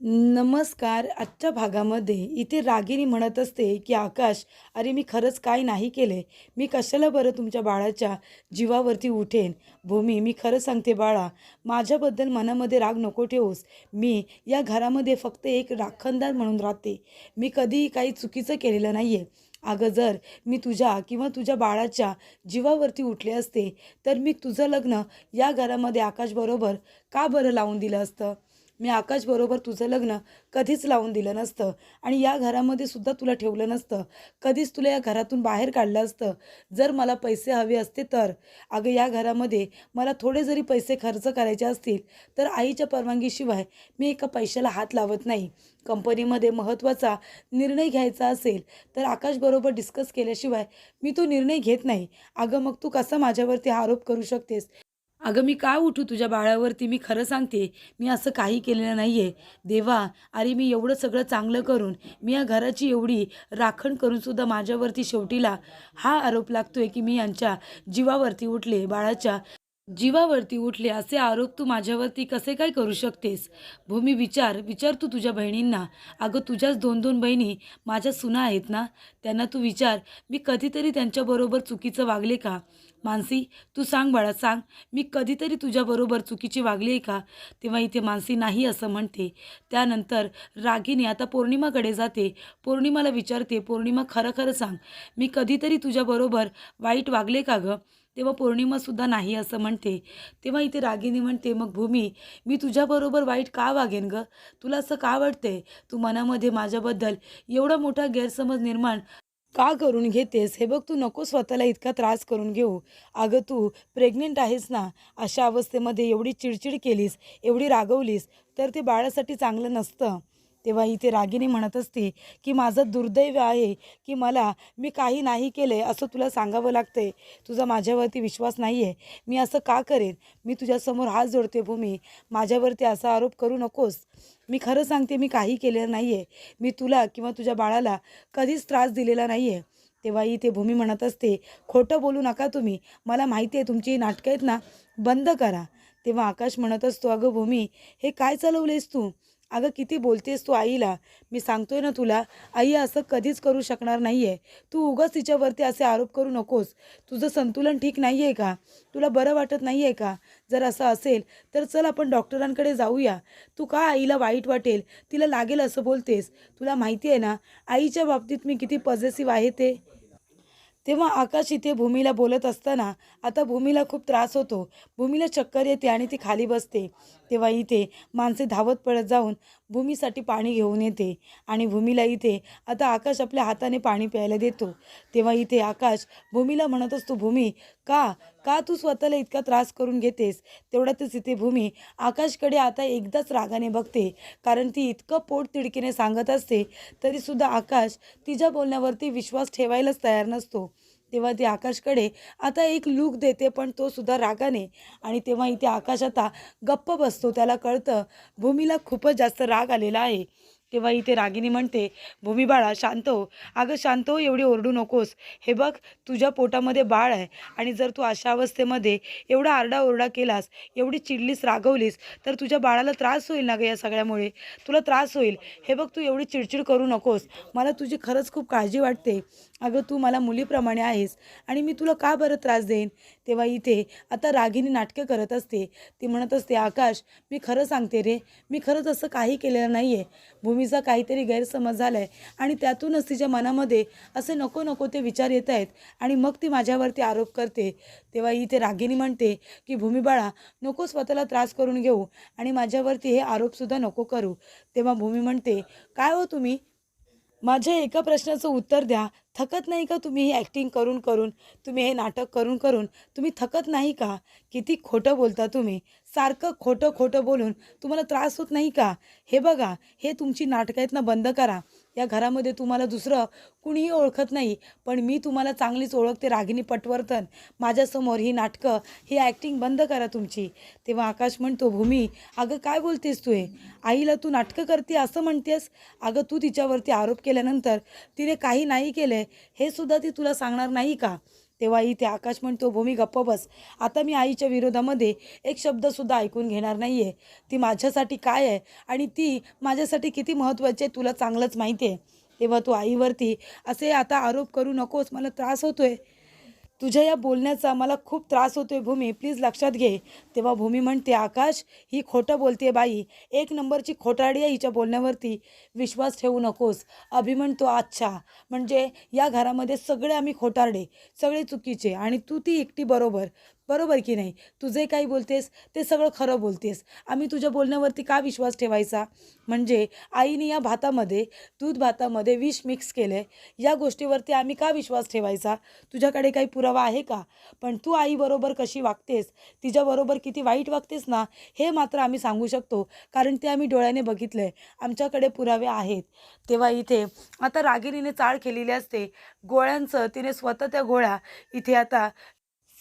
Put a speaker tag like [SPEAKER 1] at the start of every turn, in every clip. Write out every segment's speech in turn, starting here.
[SPEAKER 1] नमस्कार. आजच्या भागामध्ये इथे रागिनी म्हणत असते, की "आकाश, अरे मी खरंच काय नाही केले. मी कशाला बरं तुमच्या बाळाच्या जीवावरती उठेन. भूमी, मी खरं सांगते बाळा, माझ्याबद्दल मनामध्ये राग नको ठेवूस. मी या घरामध्ये फक्त एक राखणदार म्हणून राहते. मी कधीही काही चुकीचं केलेलं नाही आहे. अगं, जर मी तुझ्या किंवा तुझ्या बाळाच्या जीवावरती उठले असते, तर मी तुझं लग्न या घरामध्ये आकाशबरोबर का बरं लावून दिलं असतं? मी आकाशबरोबर तुझं लग्न कधीच लावून दिलं नसतं आणि या घरामध्ये सुद्धा तुला ठेवलं नसतं. कधीच तुला या घरातून बाहेर काढलं असतं. जर मला पैसे हवे असते तर. अगं, या घरामध्ये मला थोडे जरी पैसे खर्च करायचे असतील, तर आईच्या परवानगीशिवाय मी एका पैशाला हात लावत नाही. कंपनीमध्ये महत्त्वाचा निर्णय घ्यायचा असेल, तर आकाशबरोबर डिस्कस केल्याशिवाय मी तो निर्णय घेत नाही. अगं, मग तू कसा माझ्यावरती आरोप करू शकतेस? अगं, मी का उठू तुझ्या बाळावरती? मी खरं सांगते, मी असं काही केलेलं नाही आहे. देवा, अरे मी एवढं सगळं चांगलं करून, मी या घराची एवढी राखण करूनसुद्धा माझ्यावरती शेवटीला हा आरोप लागतोय, की मी यांच्या जीवावरती उठले, बाळाच्या जीवावरती उठले. असे आरोप तू माझ्यावरती कसे काय करू शकतेस? भूमी, विचार तू तुझ्या बहिणींना. अगं, तुझ्याच 2-2 बहिणी माझ्या सुना आहेत ना, त्यांना तू विचार, मी कधीतरी त्यांच्याबरोबर चुकीचं वागले का? मानसी, तू सांग बाळा, सांग, मी कधीतरी तुझ्याबरोबर चुकीची वागली आहे का? तेव्हा इथे मानसी नाही असं म्हणते. त्यानंतर रागिनी आता पौर्णिमाकडे जाते. पौर्णिमाला विचारते, "पौर्णिमा, खरं खरं सांग, मी कधीतरी तुझ्याबरोबर वाईट वागले का गं?" तेव्हा पौर्णिमासुद्धा नाही असं म्हणते. तेव्हा इथे रागिनी म्हणते, "मग भूमी, मी तुझ्याबरोबर वाईट का वागेन गं? तुला असं का वाटतंय? तू मनामध्ये माझ्याबद्दल एवढा मोठा गैरसमज निर्माण का करून घेतेस? हे बघ, तू नको स्वतःला इतका त्रास करून घेऊ. अगं, तू प्रेग्नंट आहेस ना. अशा अवस्थेमध्ये एवढी चिडचिड केलीस, एवढी रागवलीस, तर ते बाळासाठी चांगलं नसतं." तेव्हा इथे रागिनी म्हणत असते, की "माझं दुर्दैव आहे, की मी काही नाही केलंय असं तुला सांगावं लागतंय. तुझा माझ्यावरती विश्वास नाही आहे. मी असं का करेन? मी तुझ्यासमोर हात जोडते भूमी. माझ्यावरती असा आरोप करू नकोस. मी खरं सांगते, मी काही केलेलं नाही आहे. मी तुला किंवा तुझ्या बाळाला कधीच त्रास दिलेला नाही आहे." तेव्हाही ते भूमी म्हणत असते, "खोटं बोलू नका तुम्ही. मला माहिती आहे तुमची ही नाटकं आहेत ना, बंद करा." तेव्हा आकाश म्हणत असतो, "अगं भूमी, हे काय चालवलेस तू? अगं, किती बोलतेस तू आईला. मी सांगतोय ना तुला, आई असं कधीच करू शकणार नाही आहे. तू उगाच तिच्यावरती असे आरोप करू नकोस. तुझं संतुलन ठीक नाही आहे का? तुला बरं वाटत नाही आहे का? जर असं असेल तर चल आपण डॉक्टरांकडे जाऊया. तू का आईला वाईट वाटेल, तिला लागेल असं बोलतेस? तुला माहिती आहे ना, आईच्या बाबतीत मी किती पॉझिटिव्ह आहे ते." तेव्हा आकाश इथे भूमीला बोलत असताना आता भूमीला खूप त्रास होतो. भूमीला चक्कर येते आणि ती खाली बसते. तेव्हा इथे माणसे धावत पळत जाऊन भूमीसाठी पाणी घेऊन येते आणि भूमीला इथे आता आकाश आपल्या हाताने पाणी प्यायला देतो. तेव्हा इथे आकाश भूमीला म्हणत असतो, "भूमी, का का तू स्वतःला इतका त्रास करून घेतेस?" तेवढ्यातच इथे भूमी आकाशकडे आता एकदाच रागाने बघते, कारण ती इतकं पोटतिडकीने सांगत असते तरीसुद्धा आकाश तिच्या बोलण्यावरती विश्वास ठेवायलाच तयार नसतो. तेव्हा ती आकाशकडे आता एक लूक देते, पण तो सुद्धा रागाने. आणि तेव्हा इथे आकाश आता गप्प बसतो. त्याला कळतं भूमीला खूपच जास्त राग आलेला आहे. तेव्हा इथे रागिनी म्हणते, "भूमी बाळा, शांत हो. अगं शांत हो, एवढी ओरडू नकोस. हे बघ, तुझ्या पोटामध्ये बाळ आहे आणि जर तू अशा अवस्थेमध्ये एवढा आरडाओरडा केलास, एवढी चिडलीस, रागवलीस, तर तुझ्या बाळाला त्रास होईल ना गं या सगळ्यामुळे. तुला त्रास होईल. हे बघ, तू एवढी चिडचिड करू नकोस. मला तुझी खरंच खूप काळजी वाटते. अगं, तू मला मुलीप्रमाणे आहेस आणि मी तुला का बरं त्रास देईन?" तेव्हा इथे आता रागिनी नाटकं करत असते. ती म्हणत असते, "आकाश, मी खरं सांगते रे, मी खरंच असं काही केलेलं नाही आहे. भूमीचा काहीतरी गैरसमज झाला आहे आणि त्यातूनच तिच्या मनामध्ये असे नको नको ते विचार येत आहेत आणि मग ती माझ्यावरती आरोप करते." तेव्हा इथे रागिनी म्हणते, की "भूमी बाळा, नको स्वतःला त्रास करून घेऊ आणि माझ्यावरती हे आरोपसुद्धा नको करू." तेव्हा भूमी म्हणते, "काय हो तुम्ही? माझ्या एका प्रश्नाचं उत्तर द्या. थकत नाही का तुम्ही ही ॲक्टिंग करून करून? तुम्ही हे नाटक करून करून तुम्ही थकत नाही का? किती खोटं बोलता तुम्ही. सारखं खोटं खोटं बोलून तुम्हाला त्रास होत नाही का? हे बघा, हे तुमची नाटकं आहेत ना, बंद करा. या घरामध्ये तुम्हाला दुसरं कुणीही ओळखत नाही, पण मी तुम्हाला चांगलीच ओळखते, रागिनी पटवर्धन. माझ्यासमोर ही नाटकं, ही ॲक्टिंग बंद करा तुमची." तेव्हा आकाश म्हणतो, "भूमी, अगं काय बोलतेस तू हे? आईला तू नाटकं करते असं म्हणतेस? अगं, तू तिच्यावरती आरोप केल्यानंतर तिने काही नाही केलंय हे सुद्धा ती तुला सांगणार नाही का? तेव्हा इथे आकाश म्हणतो, भूमी गप्प बस. आता मी आईच्या विरोधामध्ये एक शब्दसुद्धा ऐकून घेणार नाही आहे. ती माझ्यासाठी काय आहे आणि ती माझ्यासाठी किती महत्त्वाची आहे तुला चांगलंच माहिती आहे. तेव्हा तू आईवरती असे आता आरोप करू नकोस, मला त्रास होतोय. तुझ्या या बोलण्याचा मला खूप त्रास होतोय भूमी, प्लीज लक्षात घे. तेव्हा भूमी म्हणते, आकाश ही खोटं बोलते बाई, एक नंबरची खोटारडी आहे, हिच्या बोलण्यावरती विश्वास ठेवू नकोस. अभि म्हणतो, अच्छा म्हणजे या घरामध्ये सगळे आम्ही खोटारडे, सगळे चुकीचे आणि तू ती एकटी बरोबर. बरोबर की नाही? तू जे काही बोलतेस ते सगळं खरं बोलतेस. आम्ही तुझ्या बोलण्यावरती का विश्वास ठेवायचा? म्हणजे आईने या भातामध्ये, दूध भातामध्ये विष मिक्स केलं आहे, या गोष्टीवरती आम्ही का विश्वास ठेवायचा? तुझ्याकडे काही पुरावा आहे का? पण तू आईबरोबर कशी वागतेस, तिच्याबरोबर किती वाईट वागतेस ना, हे मात्र आम्ही सांगू शकतो, कारण ते आम्ही डोळ्याने बघितलं आहे. आमच्याकडे पुरावे आहेत. तेव्हा इथे आता रागिणीने चाळ केलेली असते गोळ्यांचं. तिने स्वतः त्या गोळ्या इथे आता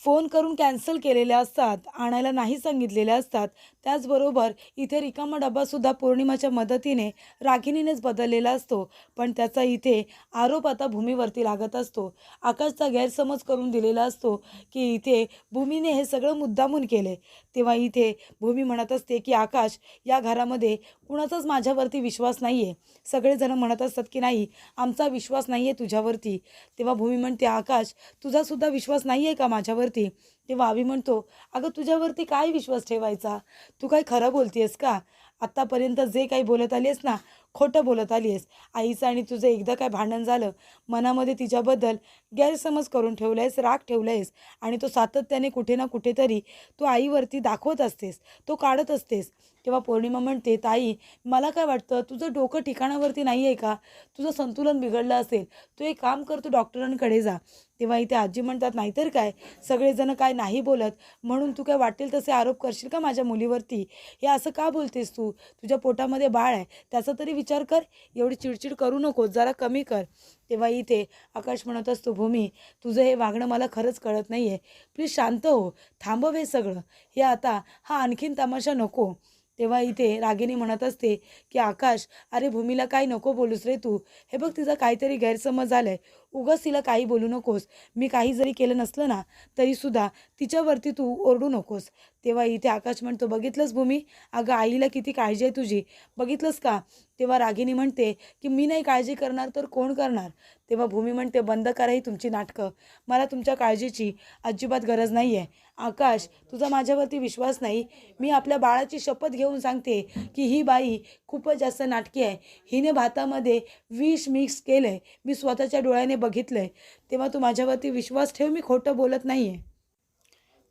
[SPEAKER 1] फोन करून कॅन्सल केलेल्या असतात, आणायला नाही सांगितलेल्या असतात. त्याचबरोबर इथे रिकामा डब्बासुद्धा पौर्णिमाच्या मदतीने रागिणीनेच बदललेला असतो. पण त्याचा इथे आरोप आता भूमीवरती लागत असतो. आकाशचा गैरसमज करून दिलेला असतो की इथे भूमीने हे सगळं मुद्दामून केले. तेव्हा इथे भूमी म्हणत असते की आकाश, या घरामध्ये कुणाचाच माझ्यावरती विश्वास नाही आहे. सगळेजण म्हणत असतात की नाही, आमचा विश्वास नाही आहे तुझ्यावरती. तेव्हा भूमी म्हणते, आकाश तुझासुद्धा विश्वास नाही आहे का माझ्यावरती? तेव्हा अभि म्हणतो, अगं तुझ्यावरती काय विश्वास ठेवायचा? तू काय खरं बोलतेस का? आत्तापर्यंत जे काही बोलत आली आहेस ना, खोटं बोलत आली आहेस. आईचं आणि तुझं एकदा काय भांडण झालं, मनामध्ये तिच्याबद्दल गैरसमज करून ठेवला आहेस, राग ठेवला आहेस आणि तो सातत्याने कुठे ना कुठेतरी तू आईवरती दाखवत असतेस, तो काढत असतेस. तेव्हा पौर्णिमा म्हणते, ताई मला काय वाटतं, तुझं डोकं ठिकाणावरती नाही आहे का? तुझं संतुलन बिघडलं असेल. तू एक काम कर, तू डॉक्टरांकडे जा. तेव्हा इथे आजी म्हणतात, नाहीतर काय, सगळेजण काय नाही बोलत म्हणून तू काय वाटेल तसे आरोप करशील का माझ्या मुलीवरती? हे असं का बोलतेस तू? तुझ्या पोटामध्ये बाळ आहे, त्याचा तरी विचार कर. एवढी चिडचिड करू नको, जरा कमी कर. तेव्हा इथे आकाश म्हणत असतो, भूमी तुझं हे वागणं मला खरंच कळत नाही आहे. प्लीज शांत हो, थांबव हे सगळं. हे आता हा आणखीन तमाशा नको. तेव्हा इथे रागिणी म्हणत असते की आकाश, अरे भूमीला काही नको बोलूस रे तू. हे बघ तिचा काहीतरी गैरसमज झाला आहे, उगाच तिला काही बोलू नकोस. मी काही जरी केलं नसलं ना तरीसुद्धा तिच्यावरती तू ओरडू नकोस. तेव्हा इथे आकाश म्हणतो, बघितलंस भूमी, अगं आईला किती काळजी आहे तुझी, बघितलंस का? तेव्हा रागिणी म्हणते की मी नाही काळजी करणार तर कोण करणार? तेव्हा भूमी म्हणते, बंद करा ही तुमची नाटकं. मला तुमच्या काळजीची अजिबात गरज नाही आहे. आकाश तुझा माझ्यावरती विश्वास नाही. मी आपल्या बाळाची शपथ घेऊन सांगते की ही बाई खूपच जास्त नाटकी आहे. हिने भातामध्ये विष मिक्स केलं आहे, मी स्वतःच्या डोळ्याने बघितलं आहे. तेव्हा तू माझ्यावरती विश्वास ठेव, मी खोटं बोलत नाही आहे.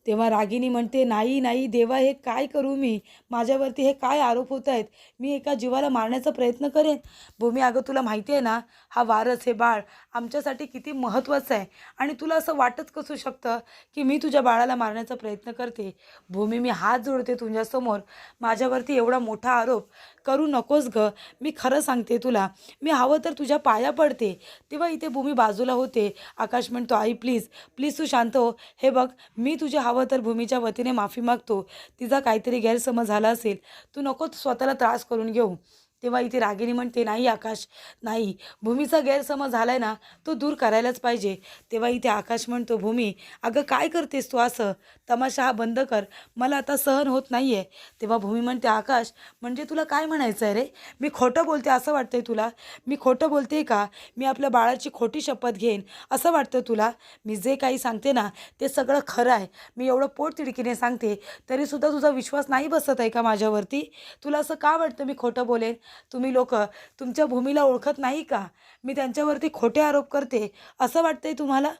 [SPEAKER 1] तेव्हा रागिणी म्हणते, नाही नाही देवा, हे काय करू मी? माझ्यावरती हे काय आरोप होत आहेत? मी एका जीवाला मारण्याचा प्रयत्न करेन? भूमी अगं तुला माहिती आहे ना, हा वारस, हे बाळ आमच्यासाठी किती महत्त्वाचं आहे आणि तुला असं वाटत कसू शकतं की मी तुझ्या बाळाला मारण्याचा प्रयत्न करते? भूमी मी हात जोडते तुझ्यासमोर, माझ्यावरती एवढा मोठा आरोप करू नकोस गं. मी खरं सांगते तुला, मी हवं तर तुझ्या पाया पडते. तेव्हा इथे भूमी बाजूला होते. आकाश म्हणतो, आई प्लीज प्लीज तू शांत हो. हे बघ, मी तुझे हवं तर भूमीच्या वतीने माफी मागतो. तिचा काहीतरी गैरसमज झाला असेल, तू नको स्वतःला त्रास करून घेऊ. तेव्हा इथे रागिणी म्हणते, नाही आकाश नाही, भूमीचा गैरसमज झालाय ना, तो दूर करायलाच पाहिजे. तेव्हा इथे आकाश म्हणतो, भूमी अगं काय करतेस तू असं? तमाशा हा बंद कर, मला आता सहन होत नाही आहे. तेव्हा भूमी म्हणते, आकाश म्हणजे तुला काय म्हणायचं आहे रे? मी खोटं बोलते असं वाटतंय तुला? मी खोटं बोलते का? मी आपल्या बाळाची खोटी शपथ घेईन असं वाटतं तुला? मी जे काही सांगते ना ते सगळं खरं आहे. मी एवढं पोटतिडकीने सांगते तरीसुद्धा तुझा विश्वास नाही बसत आहे का माझ्यावरती? तुला असं का वाटतं मी खोटं बोलेन? तुम्ही लोक तुमच्या भूमीला ओळखत नाही का? मी त्यांच्यावरती खोटे आरोप करते असं वाटतंय तुम्हाला?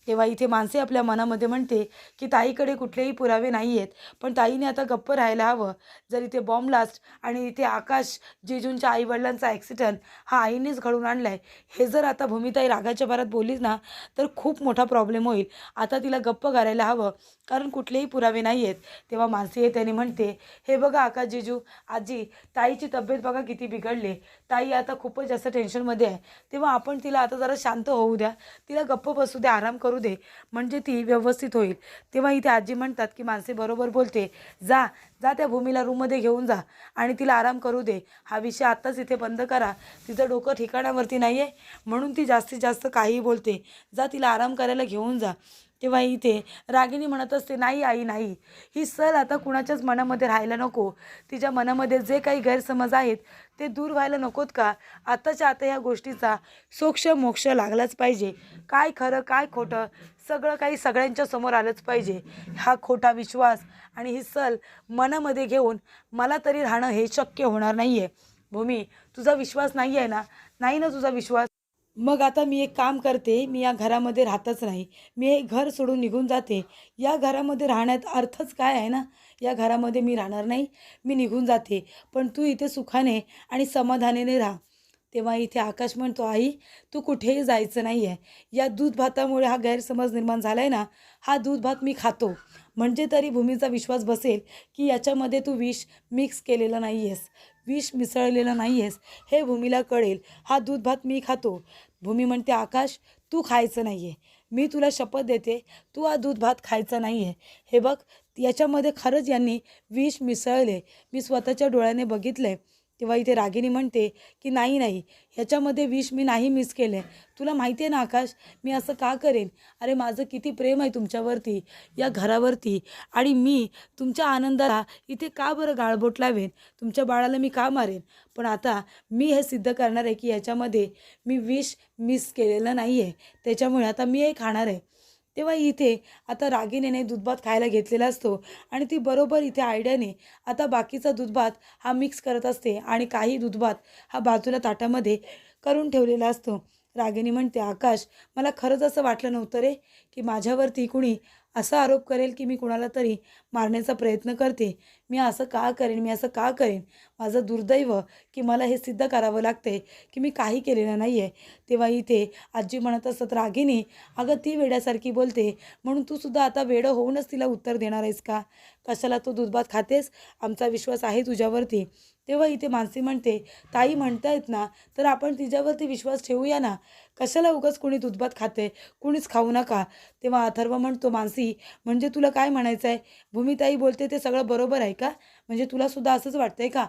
[SPEAKER 1] तेव्हा इथे माणसे आपल्या मनामध्ये म्हणते की ताईकडे कुठलेही पुरावे नाही आहेत, पण ताईने आता गप्प राहायला हवं. जर इथे बॉम्ब ब्लास्ट आणि इथे आकाश जिजूंच्या आईवडिलांचा ॲक्सिडेंट हा आईनेच घडवून आणला आहे, हे जर आता भूमिताई रागाच्या भरात बोललीच ना तर खूप मोठा प्रॉब्लेम होईल. आता तिला गप्प करायला हवं, कारण कुठलेही पुरावे नाही आहेत. तेव्हा मानसी त्याने म्हणते, हे बघा आकाश जिजू, आजी, ताईची तब्येत बघा किती बिघडली. ताई आता खूपच जास्त टेन्शनमध्ये आहे. तेव्हा आपण तिला आता जरा शांत होऊ द्या, तिला गप्प बसू द्या, आराम करू दे, म्हणजे ती व्यवस्थित होईल. तेव्हा इथे आजी म्हणतात की मानसी बरोबर बोलते, जा जा त्या भूमीला रूममध्ये घेऊन जा आणि तिला आराम करू दे. हा विषय आत्ताच इथे बंद करा. तिचं डोकं ठिकाणावरती नाही आहे म्हणून ती जास्तीत जास्त काहीही बोलते. जा तिला आराम करायला घेऊन जा. तेव्हा इथे रागिनी म्हणत असते, नाही आई नाही, ही सल आता कुणाच्याच मनामध्ये राहायला नको. तिच्या मनामध्ये जे काही गैरसमज आहेत ते दूर व्हायला नकोत का? आताच्या आता या गोष्टीचा सोक्ष मोक्ष लागलाच पाहिजे. काय खरं काय खोटं सगळं काही सगळ्यांच्या समोर आलंच पाहिजे. हा खोटा विश्वास आणि ही सल मनामध्ये घेऊन मला तरी राहणं हे शक्य होणार नाही आहे. भूमी, तुझा विश्वास नाही आहे ना? नाही ना तुझा विश्वास? मग आता मी एक काम करते, मी या घरामध्ये राहतच नाही. मी हे घर सोडून निघून जाते. या घरामध्ये राहण्यात अर्थच काय आहे ना? या घरामध्ये मी राहणार नाही, मी निघून जाते. पण तू इथे सुखाने आणि समाधानाने राहा. तेव्हा इथे आकाश म्हणतो, आई तू कुठेही जायचं नाही आहे. या दूध भातामुळे हा गैरसमज निर्माण झाला आहे ना, हा दूध भात मी खातो. म्हणजे तरी भूमीचा विश्वास बसेल की याच्यामध्ये तू विष मिक्स केलेलं नाही आहेस, विष मिसळलेलं नाही आहेस, हे भूमीला कळेल. हा दूध भात मी खातो. भूमी म्हणते, आकाश तू खायचं नाही आहे. मी तुला शपथ देते, तू हा दूध भात खायचा नाही आहे. हे बघ, याच्यामध्ये खरंच यांनी विष मिसळले. मी स्वतःच्या डोळ्याने बघितलं आहे. तेव्हा इथे रागिनी म्हणते की नाही नाही, ह्याच्यामध्ये विष मी नाही मिस केलं आहे. तुला माहिती आहे ना आकाश, मी असं का करेन? अरे माझं किती प्रेम आहे तुमच्यावरती, या घरावरती. आणि मी तुमच्या आनंदाला इथे का बरं गाळबोट लावेन? तुमच्या बाळाला मी का मारेन? पण आता मी हे सिद्ध करणार आहे की याच्यामध्ये मी विष मिस केलेलं नाही आहे. त्याच्यामुळे आता मी हे खाणार आहे. तेव्हा इथे आता रागिनीने दूधभात खायला घेतलेला असतो आणि ती बरोबर इथे आयडियाने आता बाकीचा दूधभात हा मिक्स करत असते आणि काही दूधभात हा बाजूला ताटामध्ये करून ठेवलेला असतो. रागिनी म्हणते, आकाश मला खरंच असं वाटलं नव्हतं रे की माझ्यावरती कुणी असा आरोप करेल की मी कुणाला तरी मारण्याचा प्रयत्न करते. मी असं का करेन, मी असं का करेन? माझं दुर्दैव की मला हे सिद्ध करावं लागते की मी काही केलेलं नाही आहे. तेव्हा इथे आजी म्हणत असतात, रागिनी अगं ती वेड्यासारखी बोलते म्हणून तू सुद्धा आता वेडं होऊनच तिला उत्तर देणार आहेस का? कशाला तू दूधभात खातेस? आमचा विश्वास आहे तुझ्यावरती. तेव्हा इथे मानसी म्हणते, ताई म्हणतायत ना तर आपण तिच्यावरती विश्वास ठेवूया ना. कशाला उगाच कोणी दूधभात खाते? कुणीच खाऊ नका. तेव्हा अथर्व म्हणतो, मानसी म्हणजे तुला काय म्हणायचं आहे? भूमिताई बोलते ते सगळं बरोबर आहे का? म्हणजे तुला सुद्धा असंच वाटतंय का?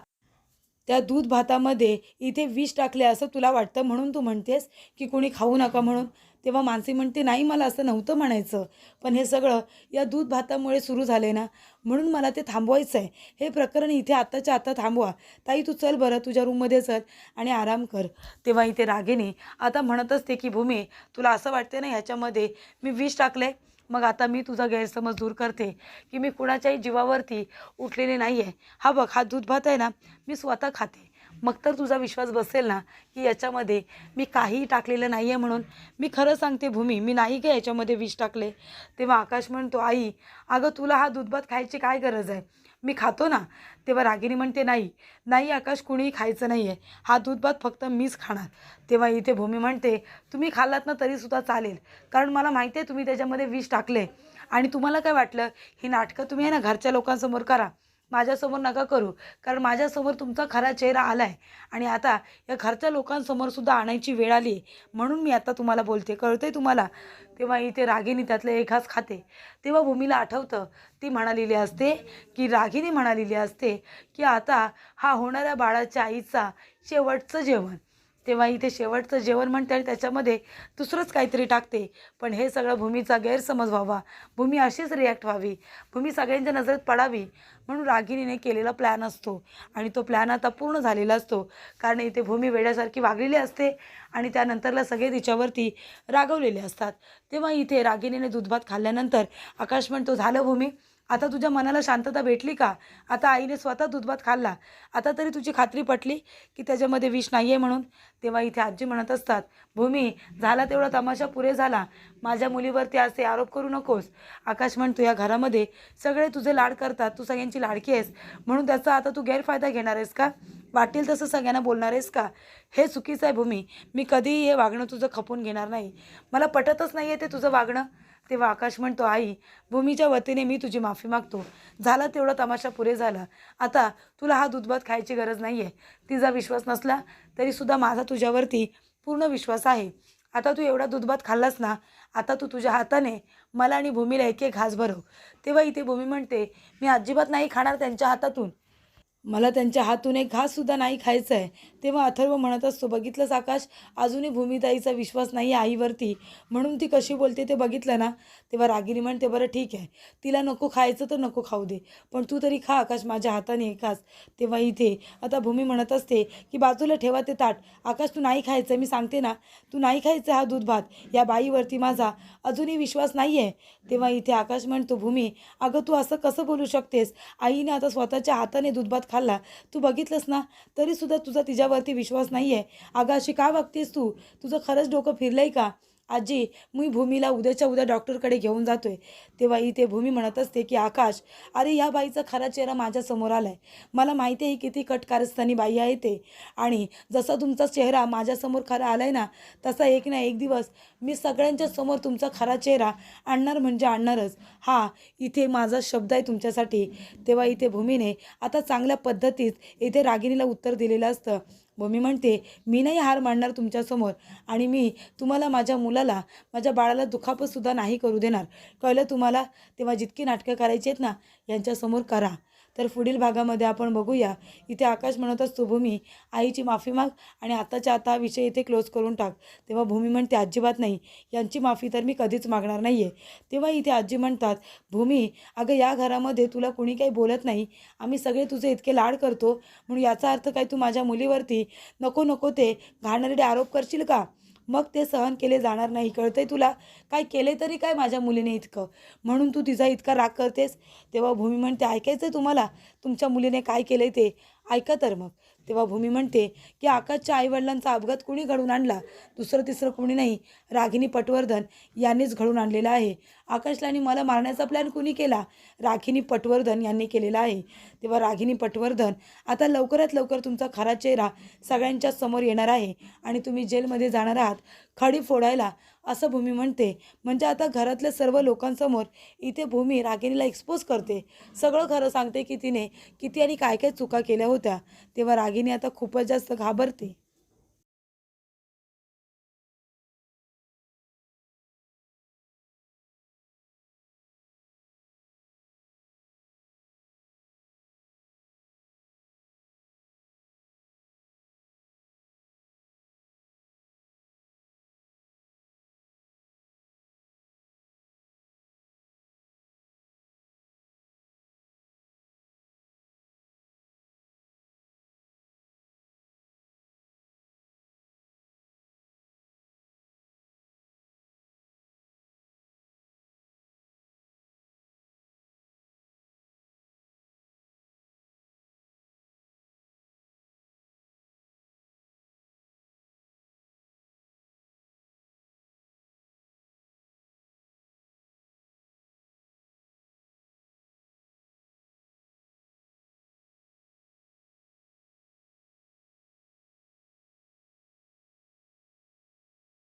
[SPEAKER 1] त्या दूध भातामध्ये इथे विष टाकले असं तुला वाटतं म्हणून तू म्हणतेस की कोणी खाऊ नका म्हणून? तेव्हा मानसी म्हणते, नाही मला असं नव्हतं म्हणायचं, पण हे सगळं या दूध भातामुळे सुरू झाले ना, म्हणून मला ते थांबवायचं आहे. हे प्रकरण इथे आत्ताच्या आत्ता थांबवा. ताई तू चल बरं, तुझ्या रूममध्ये चल आणि आराम कर. तेव्हा इथे रागिनी आता म्हणत असते की भूमी तुला असं वाटते ना ह्याच्यामध्ये मी विष टाकले, मग आता मी तुझा गैरसमज दूर करते की मी कुणाच्याही जीवावरती उठलेले नाही आहे. हा बघ, हा दूध भात आहे ना, मी स्वतः खाते. मग तर तुझा विश्वास बसेल ना की याच्यामध्ये मी काहीही टाकलेलं नाही आहे म्हणून? मी खरं सांगते भूमी, मी नाही का याच्यामध्ये विष टाकले. तेव्हा आकाश म्हणतो, आई अगं तुला हा दूध भात खायची काय गरज आहे? मी खातो ना. तेव्हा रागिनी म्हणते, नाही नाही आकाश, कुणीही खायचं नाही आहे. हा दूध भात फक्त मीच खाणार. तेव्हा इथे भूमी म्हणते, तुम्ही खाल्लात ना तरीसुद्धा चालेल, कारण मला माहिती आहे तुम्ही त्याच्यामध्ये विष टाकले. आणि तुम्हाला काय वाटलं ही नाटकं तुम्ही आहे ना घरच्या लोकांसमोर करा, माझ्यासमोर नका करू. कारण माझ्यासमोर तुमचा खरा चेहरा आला आहे आणि आता या घरच्या लोकांसमोर सुद्धा आणायची वेळ आली आहे. म्हणून मी आता तुम्हाला बोलते, कळतंय तुम्हाला? तेव्हा इथे रागिनी त्यातले एक घास खाते. तेव्हा भूमीला आठवतं, ती म्हणालेली असते की रागिनी म्हणालेली असते की आता हा होणाऱ्या बाळाच्या आईचा शेवटचं जेवण. तेव्हा इथे शेवटचं जेवण म्हणते आणि त्याच्यामध्ये दुसरंच काहीतरी टाकते. पण हे सगळं भूमीचा गैरसमज व्हावा, भूमी अशीच रिॲक्ट व्हावी, भूमी सगळ्यांच्या नजरेत पडावी म्हणून रागिनीने केलेला प्लॅन असतो. आणि तो प्लॅन आता पूर्ण झालेला असतो, कारण इथे भूमी वेड्यासारखी वागलेली असते आणि त्यानंतरला सगळे तिच्यावरती रागवलेले असतात. तेव्हा इथे रागिनीने दूधभात खाल्ल्यानंतर आकाश म्हणतो, झालं भूमी, आता तुझ्या मनाला शांतता भेटली का? आता आईने स्वतः दूधभात खाल्ला, आता तरी तुझी खात्री पटली की त्याच्यामध्ये विष नाही आहे म्हणून? तेव्हा इथे आजी म्हणत असतात, भूमी झाला तेवढा तमाशा पुरे झाला, माझ्या मुलीवरती असे आरोप करू नकोस. आकाश म्हणतो, या घरामध्ये सगळे तुझे लाड करतात, तू सगळ्यांची लाडकी आहेस म्हणून त्याचा आता तू गैरफायदा घेणार आहेस का? वाटेल तसं सगळ्यांना बोलणार आहेस का? हे चुकीचं आहे भूमी. मी कधीही हे वागणं तुझं खपून घेणार नाही. मला पटतच नाही आहे ते तुझं वागणं. तेव्हा आकाश म्हणतो, आई भूमीच्या वतीने मी तुझी माफी मागतो. झाला तेवढा तमाशा पुरे झाला, आता तुला हा दूधभात खायची गरज नाही आहे. तिचा विश्वास नसला तरीसुद्धा माझा तुझ्यावरती पूर्ण विश्वास आहे. आता तू एवढा दूधभात खाल्लास ना, आता तू तुझ्या हाताने मला आणि भूमीला एक एक घास भरव. तेव्हा इथे भूमी म्हणते, मी अजिबात नाही खाणार त्यांच्या हातातून. मला त्यांच्या हातून एक घाससुद्धा नाही खायचा आहे. तेव्हा अथर्व म्हणत असतो, बघितलंस आकाश, अजूनही भूमिताईचा विश्वास नाही आहे आईवरती, म्हणून ती कशी बोलते ते बघितलं ना. तेव्हा रागिनी म्हणते, बरं ठीक आहे, तिला नको खायचं तर नको खाऊ दे, पण तू तरी खा आकाश, माझ्या हाताने खास. तेव्हा इथे आता भूमी म्हणत असते की बाजूला ठेवा ते ताट. आकाश, तू नाही खायचं, मी सांगते ना, तू नाही खायचं हा दूध भात. या बाईवरती माझा अजूनही विश्वास नाही आहे. तेव्हा इथे आकाश म्हणतो, भूमी अगं तू असं कसं बोलू शकतेस? आईने आता स्वतःच्या हाताने दूध भात खाल्ला, तू बघितलंस ना, तरीसुद्धा तुझा तिच्यावरती विश्वास नाही आहे. अगं अशी का वागतेस तू? तुझं खरंच डोकं फिरलंय का? आजी, मी भूमीला उद्याच्या उद्या डॉक्टरकडे घेऊन जातोय. तेव्हा इथे भूमी म्हणत असते की आकाश, अरे या बाईचा खरा चेहरा माझ्यासमोर आलाय. मला माहिती आहे ही किती कटकारस्थानी बाई आहे ते, आणि जसा तुमचा चेहरा माझ्यासमोर खरा आलाय ना, तसा एक ना एक दिवस मी सगळ्यांच्या समोर तुमचा खरा चेहरा आणणार म्हणजे आणणारच. हा इथे माझा शब्द आहे तुमच्यासाठी. तेव्हा इथे भूमीने आता चांगल्या पद्धतीत इथे रागिणीला उत्तर दिलेलं असतं. भूमी म्हणते, मी नाही हार मानणार तुमच्यासमोर, आणि मी तुम्हाला, माझ्या मुलाला, माझ्या बाळाला दुखापतसुद्धा नाही करू देणार. कळलं तुम्हाला? तेव्हा जितकी नाटकं करायची आहेत ना, यांच्यासमोर करा. तर पुढील भागामध्ये आपण बघूया. इथे आकाश म्हणत असतो, भूमी आईची माफी माग आणि आताच्या आता हा विषय इथे क्लोज करून टाक. तेव्हा भूमी म्हणते, अजिबात नाही, यांची माफी तर मी कधीच मागणार नाही आहे. तेव्हा इथे आजी म्हणतात, भूमी अगं या घरामध्ये तुला कुणी काही बोलत नाही, आम्ही सगळे तुझे इतके लाड करतो, म्हणून याचा अर्थ काय तू माझ्या मुलीवरती नको नको ते घाणेरडे आरोप करशील का? मग ते सहन केले जाणार नाही. कळतंय तुला? काय केले तरी काय माझ्या मुलीने इतकं, म्हणून तू तिचा इतका राग करतेस? तेव्हा भूमी म्हणते, ऐकायचं आहे तुम्हाला तुमच्या मुलीने काय केलं ते? ऐका तर मग. तेव्हा भूमी म्हणते की आकाशच्या आईवडिलांचा अपघात कुणी घडवून आणला? दुसरं तिसरं कुणी नाही, रागिनी पटवर्धन यांनीच घडवून आणलेला आहे. आकाशला आणि मला मारण्याचा प्लॅन कुणी केला? रागिनी पटवर्धन यांनी केलेला आहे. तेव्हा रागिनी पटवर्धन आता लवकरात लवकर तुमचा खरा चेहरा सगळ्यांच्या समोर येणार आहे, आणि तुम्ही जेलमध्ये जाणार आहात खडी फोडायला, असं भूमी म्हणते. म्हणजे आता घरातल्या सर्व लोकांसमोर इथे भूमी रागिणीला एक्सपोज करते, सगळं खरं सांगते की तिने किती आणि काय काय चुका केल्या होत्या. तेव्हा रागिनी आता खूपच जास्त घाबरते.